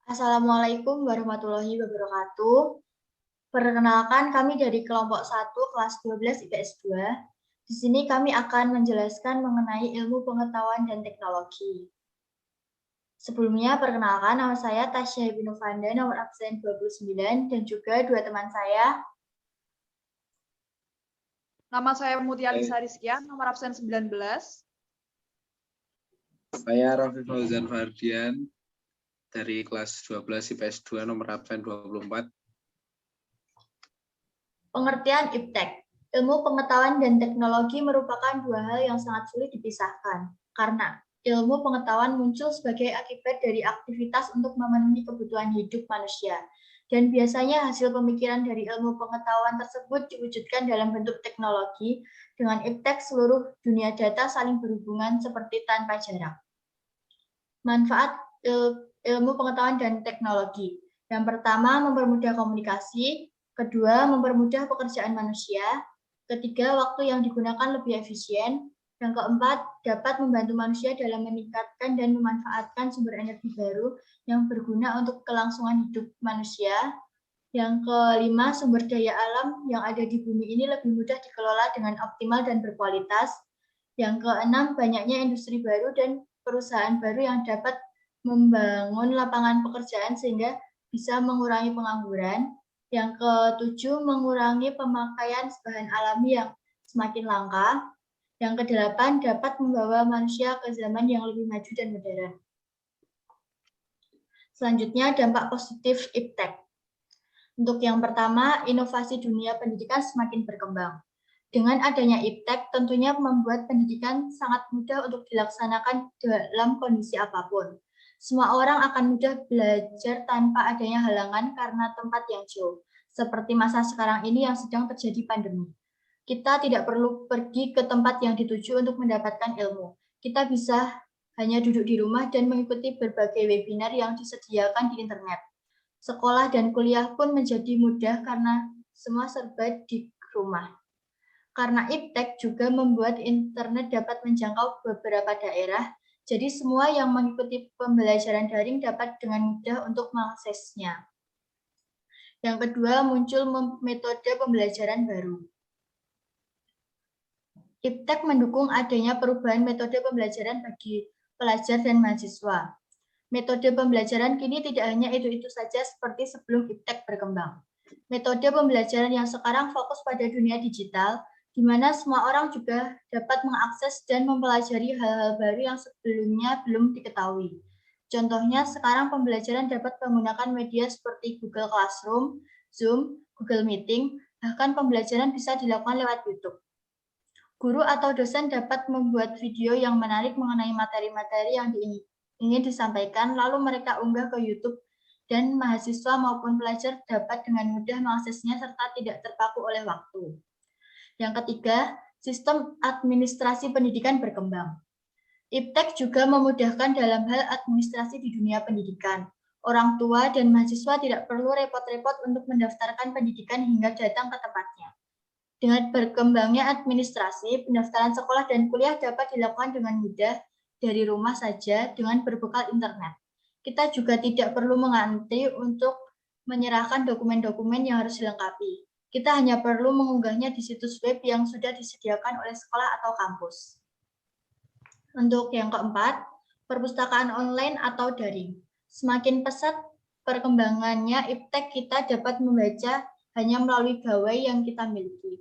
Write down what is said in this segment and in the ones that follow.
Assalamualaikum warahmatullahi wabarakatuh. Perkenalkan, kami dari kelompok 1 kelas 12 IPS 2. Di sini kami akan menjelaskan mengenai ilmu pengetahuan dan teknologi. Sebelumnya, perkenalkan, nama saya Tasya Binufanda, nomor absen 29, dan juga dua teman saya. Nama saya Mutia Lisa Rizkian, nomor absen 19. Saya Raffi Fauzan Fardian dari kelas 12 IPS 2 nomor absen 24. Pengertian IPTEK. Ilmu pengetahuan dan teknologi merupakan dua hal yang sangat sulit dipisahkan, karena ilmu pengetahuan muncul sebagai akibat dari aktivitas untuk memenuhi kebutuhan hidup manusia. Dan biasanya hasil pemikiran dari ilmu pengetahuan tersebut diwujudkan dalam bentuk teknologi. Dengan IPTEK, seluruh dunia data saling berhubungan seperti tanpa jarak. Manfaat ilmu pengetahuan dan teknologi. Yang pertama, mempermudah komunikasi. Kedua, mempermudah pekerjaan manusia. Ketiga, waktu yang digunakan lebih efisien. Yang keempat, dapat membantu manusia dalam meningkatkan dan memanfaatkan sumber energi baru yang berguna untuk kelangsungan hidup manusia. Yang kelima, sumber daya alam yang ada di bumi ini lebih mudah dikelola dengan optimal dan berkualitas. Yang keenam, banyaknya industri baru dan perusahaan baru yang dapat membangun lapangan pekerjaan sehingga bisa mengurangi pengangguran. Yang ketujuh, mengurangi pemakaian bahan alami yang semakin langka. Yang kedelapan, dapat membawa manusia ke zaman yang lebih maju dan modern. Selanjutnya, dampak positif IPTEK. Untuk yang pertama, inovasi dunia pendidikan semakin berkembang. Dengan adanya IPTEK, tentunya membuat pendidikan sangat mudah untuk dilaksanakan dalam kondisi apapun. Semua orang akan mudah belajar tanpa adanya halangan karena tempat yang jauh, seperti masa sekarang ini yang sedang terjadi pandemi. Kita tidak perlu pergi ke tempat yang dituju untuk mendapatkan ilmu. Kita bisa hanya duduk di rumah dan mengikuti berbagai webinar yang disediakan di internet. Sekolah dan kuliah pun menjadi mudah karena semua serba di rumah. Karena IPTEK juga membuat internet dapat menjangkau beberapa daerah, jadi semua yang mengikuti pembelajaran daring dapat dengan mudah untuk mengaksesnya. Yang kedua, muncul metode pembelajaran baru. IPTEK mendukung adanya perubahan metode pembelajaran bagi pelajar dan mahasiswa. Metode pembelajaran kini tidak hanya itu-itu saja seperti sebelum IPTEK berkembang. Metode pembelajaran yang sekarang fokus pada dunia digital, di mana semua orang juga dapat mengakses dan mempelajari hal-hal baru yang sebelumnya belum diketahui. Contohnya, sekarang pembelajaran dapat menggunakan media seperti Google Classroom, Zoom, Google Meeting, bahkan pembelajaran bisa dilakukan lewat YouTube. Guru atau dosen dapat membuat video yang menarik mengenai materi-materi yang ingin disampaikan, lalu mereka unggah ke YouTube, dan mahasiswa maupun pelajar dapat dengan mudah mengaksesnya serta tidak terpaku oleh waktu. Yang ketiga, sistem administrasi pendidikan berkembang. IPTEK juga memudahkan dalam hal administrasi di dunia pendidikan. Orang tua dan mahasiswa tidak perlu repot-repot untuk mendaftarkan pendidikan hingga datang ke tempatnya. Dengan berkembangnya administrasi, pendaftaran sekolah dan kuliah dapat dilakukan dengan mudah dari rumah saja dengan berbekal internet. Kita juga tidak perlu mengantri untuk menyerahkan dokumen-dokumen yang harus dilengkapi. Kita hanya perlu mengunggahnya di situs web yang sudah disediakan oleh sekolah atau kampus. Untuk yang keempat, perpustakaan online atau daring. Semakin pesat perkembangannya IPTEK, kita dapat membaca hanya melalui gawai yang kita miliki.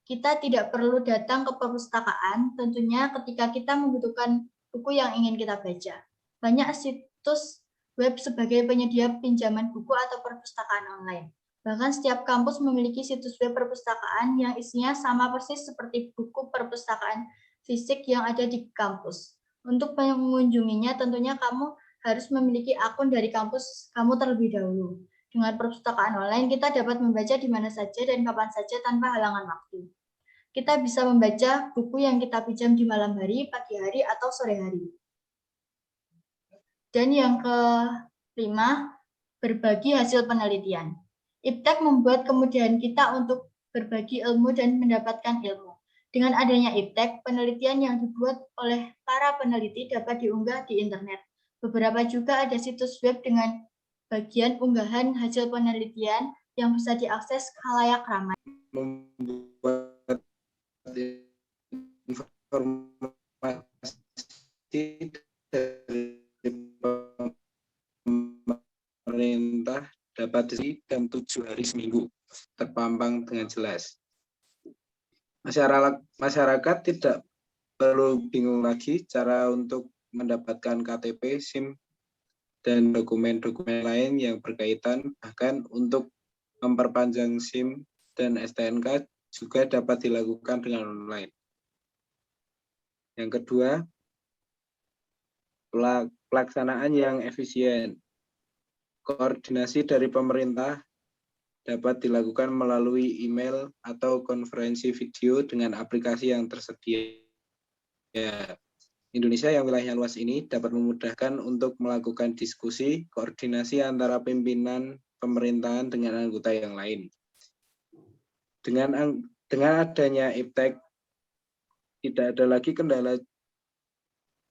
Kita tidak perlu datang ke perpustakaan, tentunya ketika kita membutuhkan buku yang ingin kita baca. Banyak situs web sebagai penyedia pinjaman buku atau perpustakaan online. Bahkan setiap kampus memiliki situs web perpustakaan yang isinya sama persis seperti buku perpustakaan fisik yang ada di kampus. Untuk mengunjunginya, tentunya kamu harus memiliki akun dari kampus kamu terlebih dahulu. Dengan perpustakaan online, kita dapat membaca di mana saja dan kapan saja tanpa halangan waktu. Kita bisa membaca buku yang kita pinjam di malam hari, pagi hari, atau sore hari. Dan yang kelima, berbagi hasil penelitian. IPTEK membuat kemudahan kita untuk berbagi ilmu dan mendapatkan ilmu. Dengan adanya IPTEK, penelitian yang dibuat oleh para peneliti dapat diunggah di internet. Beberapa juga ada situs web dengan bagian unggahan hasil penelitian yang bisa diakses khalayak ramai. Membuat informasi dari pemerintah dapat diisi dalam 7 hari seminggu, terpampang dengan jelas. Masyarakat tidak perlu bingung lagi cara untuk mendapatkan KTP, SIM, dan dokumen-dokumen lain yang berkaitan. Bahkan untuk memperpanjang SIM dan STNK juga dapat dilakukan dengan online. Yang kedua, pelaksanaan yang efisien. Koordinasi dari pemerintah dapat dilakukan melalui email atau konferensi video dengan aplikasi yang tersedia. Indonesia yang wilayahnya luas ini dapat memudahkan untuk melakukan diskusi, koordinasi antara pimpinan pemerintahan dengan anggota yang lain. Dengan adanya IPTEK, tidak ada lagi kendala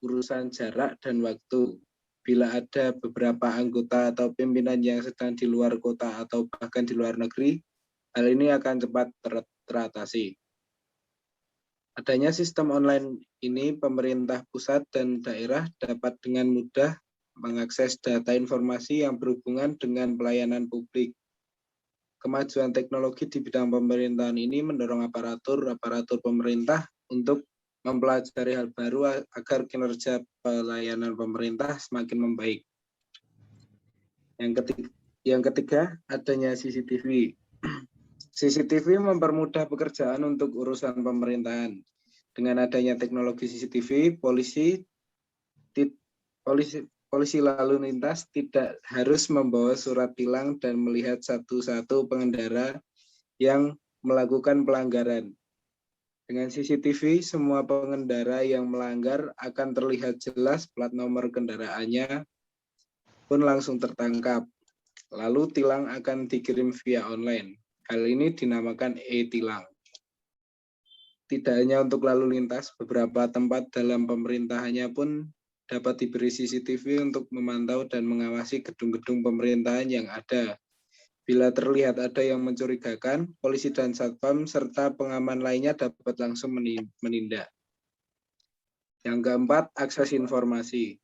urusan jarak dan waktu. Bila ada beberapa anggota atau pimpinan yang sedang di luar kota atau bahkan di luar negeri, hal ini akan cepat teratasi. Adanya sistem online ini, pemerintah pusat dan daerah dapat dengan mudah mengakses data informasi yang berhubungan dengan pelayanan publik. Kemajuan teknologi di bidang pemerintahan ini mendorong aparatur pemerintah untuk mempelajari hal baru agar kinerja pelayanan pemerintah semakin membaik. Yang ketiga, adanya CCTV. CCTV mempermudah pekerjaan untuk urusan pemerintahan. Dengan adanya teknologi CCTV, polisi lalu lintas tidak harus membawa surat tilang dan melihat satu-satu pengendara yang melakukan pelanggaran. Dengan CCTV, semua pengendara yang melanggar akan terlihat jelas, plat nomor kendaraannya pun langsung tertangkap. Lalu tilang akan dikirim via online. Hal ini dinamakan e-tilang. Tidak hanya untuk lalu lintas, beberapa tempat dalam pemerintahannya pun dapat diberi CCTV untuk memantau dan mengawasi gedung-gedung pemerintahan yang ada. Bila terlihat ada yang mencurigakan, polisi dan satpam serta pengaman lainnya dapat langsung menindak. Yang keempat, akses informasi.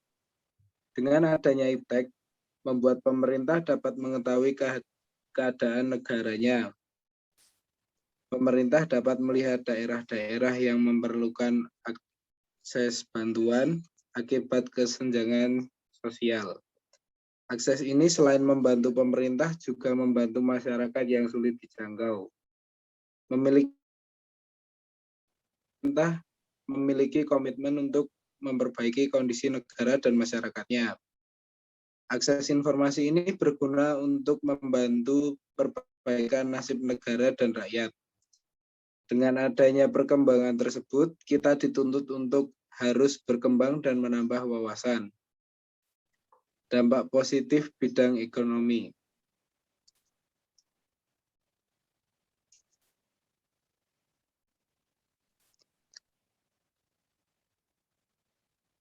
Dengan adanya IPTEK, membuat pemerintah dapat mengetahui keadaan negaranya. Pemerintah dapat melihat daerah-daerah yang memerlukan akses bantuan akibat kesenjangan sosial. Akses ini selain membantu pemerintah juga membantu masyarakat yang sulit dijangkau. Pemerintah memiliki komitmen untuk memperbaiki kondisi negara dan masyarakatnya. Akses informasi ini berguna untuk membantu perbaikan nasib negara dan rakyat. Dengan adanya perkembangan tersebut, kita dituntut untuk harus berkembang dan menambah wawasan. Dampak positif bidang ekonomi.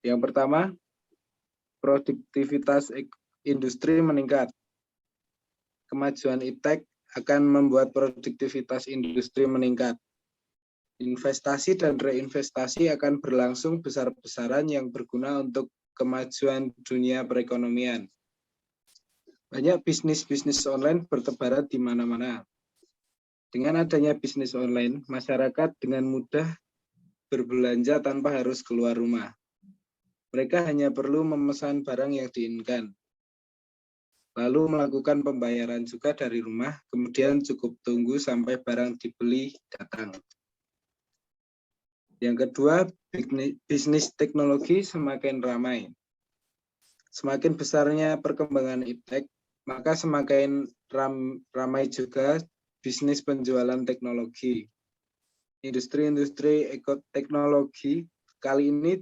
Yang pertama, produktivitas industri meningkat. Kemajuan IPTEK akan membuat produktivitas industri meningkat. Investasi dan reinvestasi akan berlangsung besar-besaran yang berguna untuk kemajuan dunia perekonomian. Banyak bisnis-bisnis online bertebaran di mana-mana. Dengan adanya bisnis online, masyarakat dengan mudah berbelanja tanpa harus keluar rumah. Mereka hanya perlu memesan barang yang diinginkan, lalu melakukan pembayaran juga dari rumah, kemudian cukup tunggu sampai barang dibeli datang. Yang kedua, bisnis teknologi semakin ramai. Semakin besarnya perkembangan IPTEK, maka semakin ramai juga bisnis penjualan teknologi. Industri-industri ekoteknologi kali ini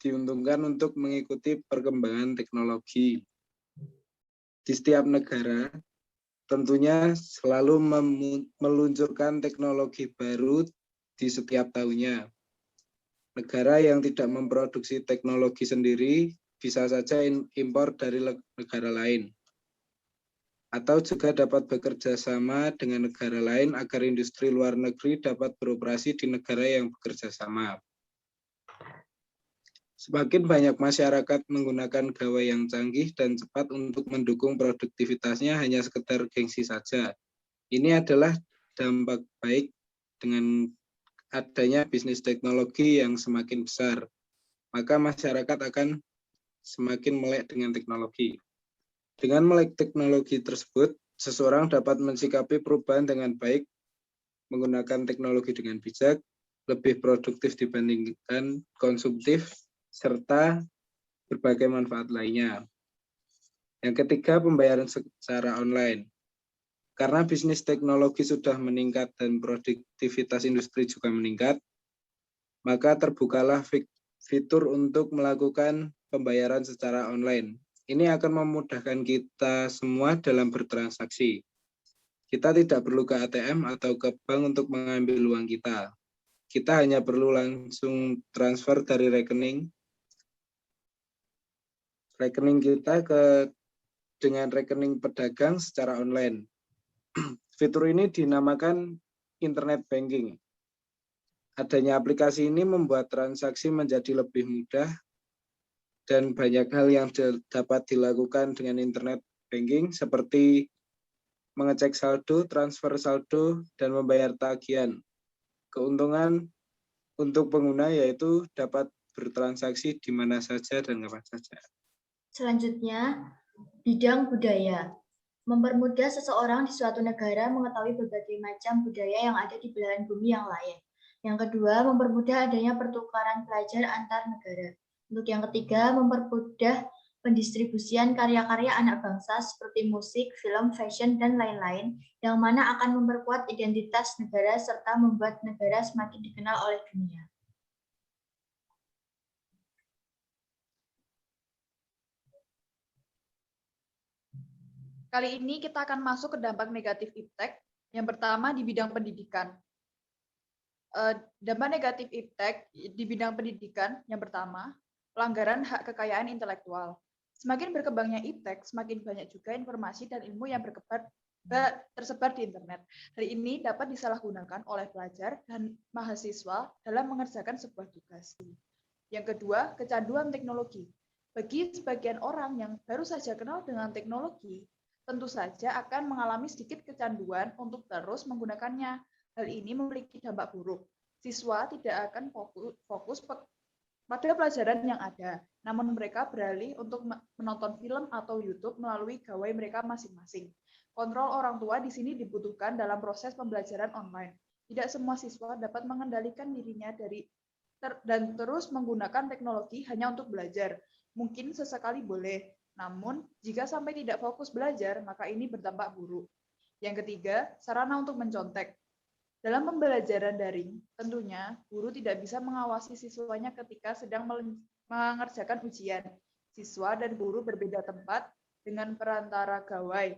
diuntungkan untuk mengikuti perkembangan teknologi. Di setiap negara tentunya selalu meluncurkan teknologi baru di setiap tahunnya. Negara yang tidak memproduksi teknologi sendiri bisa saja impor dari negara lain. atau juga dapat bekerja sama dengan negara lain agar industri luar negeri dapat beroperasi di negara yang bekerja sama. Semakin banyak masyarakat menggunakan gawai yang canggih dan cepat untuk mendukung produktivitasnya hanya sekedar gengsi saja. Ini adalah dampak baik dengan adanya bisnis teknologi yang semakin besar. Maka masyarakat akan semakin melek dengan teknologi. Dengan melek teknologi tersebut, seseorang dapat mensikapi perubahan dengan baik, menggunakan teknologi dengan bijak, lebih produktif dibandingkan konsumtif, serta berbagai manfaat lainnya. Yang ketiga, pembayaran secara online. Karena bisnis teknologi sudah meningkat dan produktivitas industri juga meningkat, maka terbukalah fitur untuk melakukan pembayaran secara online. Ini akan memudahkan kita semua dalam bertransaksi. Kita tidak perlu ke ATM atau ke bank untuk mengambil uang kita. Kita hanya perlu langsung transfer dari rekening kita dengan rekening pedagang secara online. Fitur ini dinamakan internet banking. Adanya aplikasi ini membuat transaksi menjadi lebih mudah dan banyak hal yang dapat dilakukan dengan internet banking seperti mengecek saldo, transfer saldo, dan membayar tagihan. Keuntungan untuk pengguna yaitu dapat bertransaksi di mana saja dan kapan saja. Selanjutnya, bidang budaya. Mempermudah seseorang di suatu negara mengetahui berbagai macam budaya yang ada di belahan bumi yang lain. Yang kedua, mempermudah adanya pertukaran pelajar antar negara. Untuk yang ketiga, mempermudah pendistribusian karya-karya anak bangsa seperti musik, film, fashion, dan lain-lain, yang mana akan memperkuat identitas negara serta membuat negara semakin dikenal oleh dunia. Kali ini kita akan masuk ke dampak negatif iptek. Yang pertama di bidang pendidikan. Dampak negatif iptek di bidang pendidikan yang pertama, pelanggaran hak kekayaan intelektual. Semakin berkembangnya iptek, semakin banyak juga informasi dan ilmu yang tersebar di internet. Hal ini dapat disalahgunakan oleh pelajar dan mahasiswa dalam mengerjakan sebuah tugas. Yang kedua, kecanduan teknologi. Bagi sebagian orang yang baru saja kenal dengan teknologi, tentu saja akan mengalami sedikit kecanduan untuk terus menggunakannya. Hal ini memiliki dampak buruk. Siswa tidak akan fokus pada pelajaran yang ada, namun mereka beralih untuk menonton film atau YouTube melalui gawai mereka masing-masing. Kontrol orang tua di sini dibutuhkan dalam proses pembelajaran online. Tidak semua siswa dapat mengendalikan dirinya dan terus menggunakan teknologi hanya untuk belajar. Mungkin sesekali boleh, namun jika sampai tidak fokus belajar, maka ini berdampak buruk. Yang ketiga, sarana untuk mencontek. Dalam pembelajaran daring, tentunya guru tidak bisa mengawasi siswanya ketika sedang mengerjakan ujian. Siswa dan guru berbeda tempat dengan perantara gawai.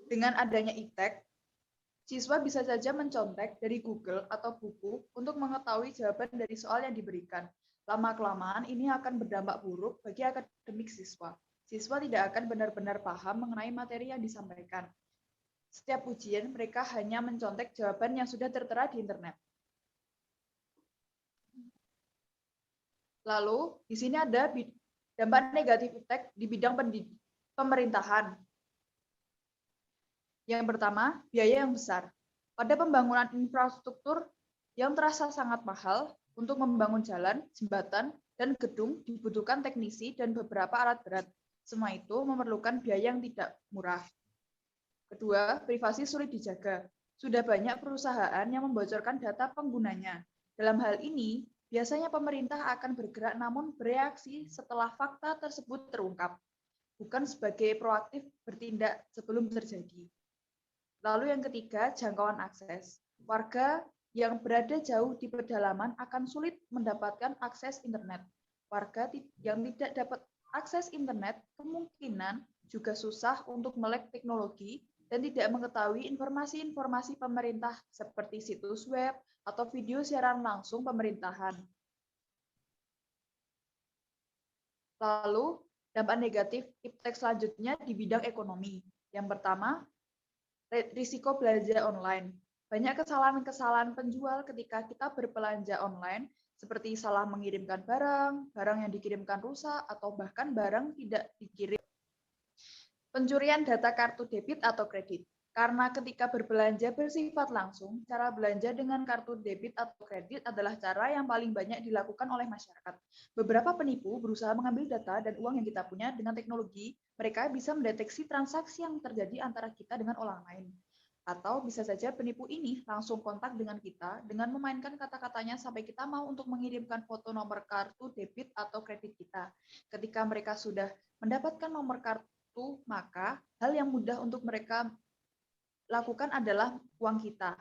Dengan adanya iptek, siswa bisa saja mencontek dari Google atau buku untuk mengetahui jawaban dari soal yang diberikan. Lama-kelamaan ini akan berdampak buruk bagi akademik siswa. Siswa tidak akan benar-benar paham mengenai materi yang disampaikan. Setiap ujian, mereka hanya mencontek jawaban yang sudah tertera di internet. Lalu, di sini ada dampak negatif iptek di bidang pemerintahan. Yang pertama, biaya yang besar. Pada pembangunan infrastruktur yang terasa sangat mahal, untuk membangun jalan, jembatan, dan gedung dibutuhkan teknisi dan beberapa alat berat. Semua itu memerlukan biaya yang tidak murah. Kedua, privasi sulit dijaga. Sudah banyak perusahaan yang membocorkan data penggunanya. Dalam hal ini, biasanya pemerintah akan bergerak namun bereaksi setelah fakta tersebut terungkap, bukan sebagai proaktif bertindak sebelum terjadi. Lalu yang ketiga, jangkauan akses. Warga yang berada jauh di pedalaman akan sulit mendapatkan akses internet. Warga yang tidak dapat akses internet kemungkinan juga susah untuk melek teknologi dan tidak mengetahui informasi-informasi pemerintah seperti situs web atau video siaran langsung pemerintahan. Lalu, dampak negatif iptek selanjutnya di bidang ekonomi. Yang pertama, risiko belanja online. Banyak kesalahan-kesalahan penjual ketika kita berbelanja online, seperti salah mengirimkan barang, barang yang dikirimkan rusak, atau bahkan barang tidak dikirim. Pencurian data kartu debit atau kredit. Karena ketika berbelanja bersifat langsung, cara belanja dengan kartu debit atau kredit adalah cara yang paling banyak dilakukan oleh masyarakat. Beberapa penipu berusaha mengambil data dan uang yang kita punya dengan teknologi, mereka bisa mendeteksi transaksi yang terjadi antara kita dengan orang lain. Atau bisa saja penipu ini langsung kontak dengan kita dengan memainkan kata-katanya sampai kita mau untuk mengirimkan foto nomor kartu debit atau kredit kita. Ketika mereka sudah mendapatkan nomor kartu, maka hal yang mudah untuk mereka lakukan adalah uang kita.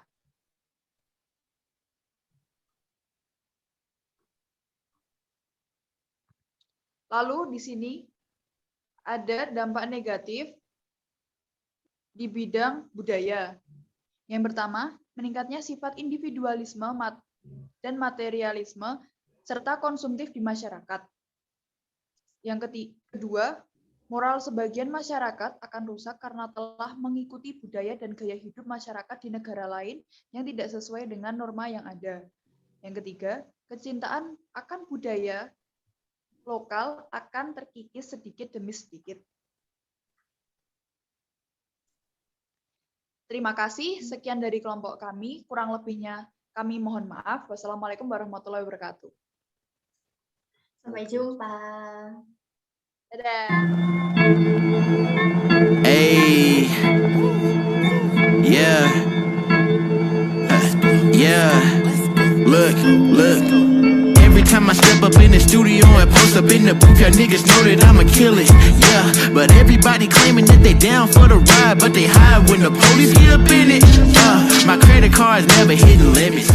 Lalu di sini ada dampak negatif di bidang budaya. Yang pertama, meningkatnya sifat individualisme dan materialisme serta konsumtif di masyarakat. Yang kedua, moral sebagian masyarakat akan rusak karena telah mengikuti budaya dan gaya hidup masyarakat di negara lain yang tidak sesuai dengan norma yang ada. Yang ketiga, kecintaan akan budaya lokal akan terkikis sedikit demi sedikit. Terima kasih, sekian dari kelompok kami. Kurang lebihnya kami mohon maaf. Wassalamualaikum warahmatullahi wabarakatuh. Sampai jumpa. Dadah. Hey, yeah, yeah, look. Every time I step up in the studio and post up in the booth, y'all niggas know that I'ma kill it, yeah. But everybody claiming that they down for the ride, but they hide when the police get up in it. My credit card's never hitting limits.